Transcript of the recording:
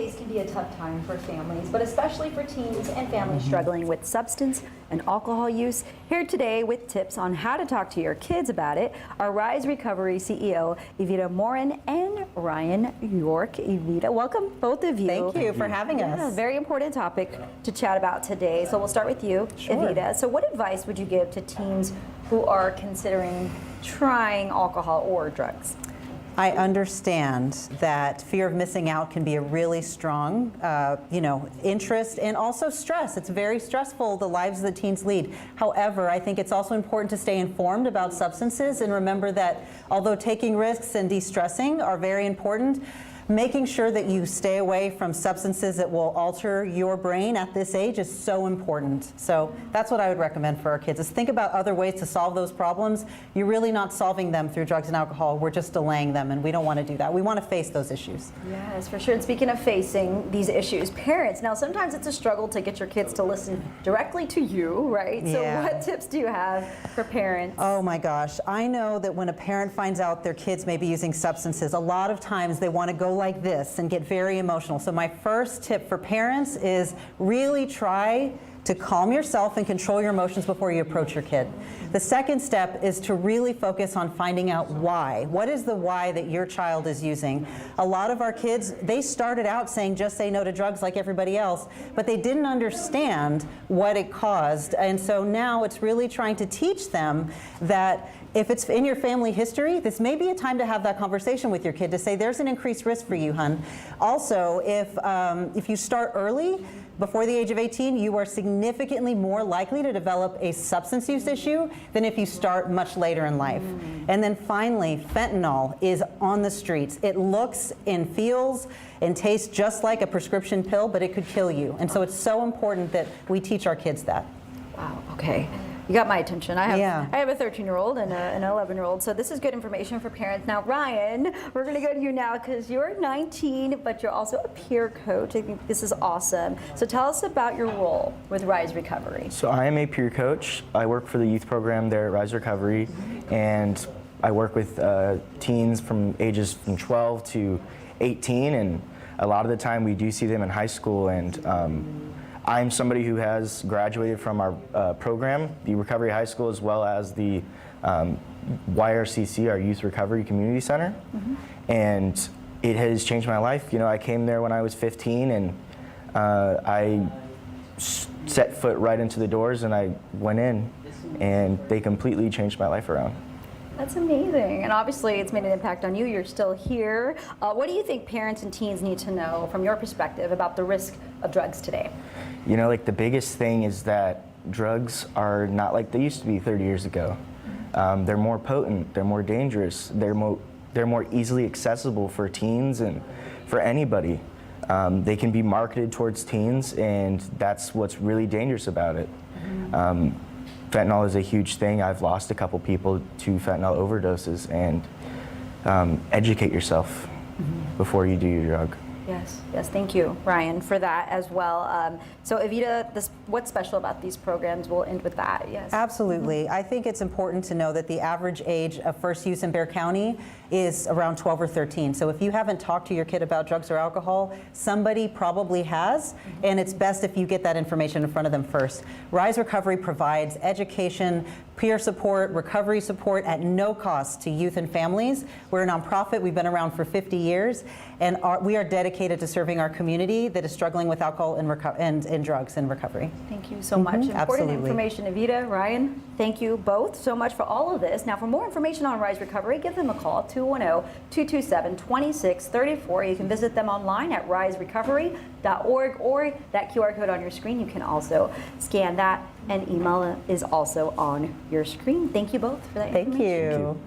holidays can be a tough time for families, but especially for teens and families struggling with substance and alcohol use. Here today with tips on how to talk to your kids about it are Rise Recovery CEO Evita Morin and Ryan York. Evita, welcome both of you. Thank you for having us. Very important topic to chat about today. So we'll start with you, Evita. So what advice would you give to teens who are considering trying alcohol or drugs? I understand that fear of missing out can be a really strong, interest and also stress. It's very stressful, the lives that teens lead. However, I think it's also important to stay informed about substances and remember that although taking risks and de-stressing are very important, making sure that you stay away from substances that will alter your brain at this age is so important. So that's what I would recommend for our kids, is think about other ways to solve those problems. You're really not solving them through drugs and alcohol. We're just delaying them, and we don't want to do that. We want to face those issues. Yes, for sure. And speaking of facing these issues, parents, now sometimes it's a struggle to get your kids to listen directly to you, right? So what tips do you have for parents? Oh my gosh. I know that when a parent finds out their kids may be using substances, a lot of times they want to go like this and get very emotional. So my first tip for parents is really try to calm yourself and control your emotions before you approach your kid. The second step is to really focus on finding out why. What is the why that your child is using? A lot of our kids, they started out saying just say no to drugs like everybody else, but they didn't understand what it caused. And so now it's really trying to teach them that if it's in your family history, this may be a time to have that conversation with your kid to say there's an increased risk for you, hun. Also, if you start early, before the age of 18, you are significantly more likely to develop a substance use issue than if you start much later in life. And then finally, fentanyl is on the streets. It looks and feels and tastes just like a prescription pill, but it could kill you. And so it's so important that we teach our kids that. Wow, okay. You got my attention. I have a 13-year-old and an 11-year-old, so this is good information for parents. Now, Ryan, we're going to go to you now because you're 19, but you're also a peer coach. I think this is awesome. So tell us about your role with Rise Recovery. So I am a peer coach. I work for the youth program there at Rise Recovery, and I work with teens from ages from 12 to 18, and a lot of the time we do see them in high school, and I'm somebody who has graduated from our program, the Recovery High School, as well as the YRCC, our Youth Recovery Community Center, and it has changed my life. You know, I came there when I was 15, and I set foot right into the doors, and I went in, and they completely changed my life around. That's amazing, and obviously it's made an impact on you. You're still here. What do you think parents and teens need to know from your perspective about the risk of drugs today? You know, like the biggest thing is that drugs are not like they used to be 30 years ago. They're more potent, they're more dangerous, they're more easily accessible for teens and for anybody. They can be marketed towards teens, and that's what's really dangerous about it. Fentanyl is a huge thing. I've lost a couple people to fentanyl overdoses, and educate yourself before you do your drug. Yes, thank you, Ryan, for that as well. So Evita, what's special about these programs? We'll end with that, yes. Absolutely. I think it's important to know that the average age of first use in Bexar County is around 12 or 13. So if you haven't talked to your kid about drugs or alcohol, somebody probably has, and it's best if you get that information in front of them first. Rise Recovery provides education, peer support, recovery support at no cost to youth and families. We're a nonprofit. We've been around for 50 years, and we are dedicated to serving our community that is struggling with alcohol and drugs and recovery. Thank you so much. Important information, Evita, Ryan. Thank you both so much for all of this. Now, for more information on Rise Recovery, give them a call, 210-227-2634. You can visit them online at riserecovery.org, or that QR code on your screen. You can also scan that, and email is also on your screen. Thank you both for that information. Thank you.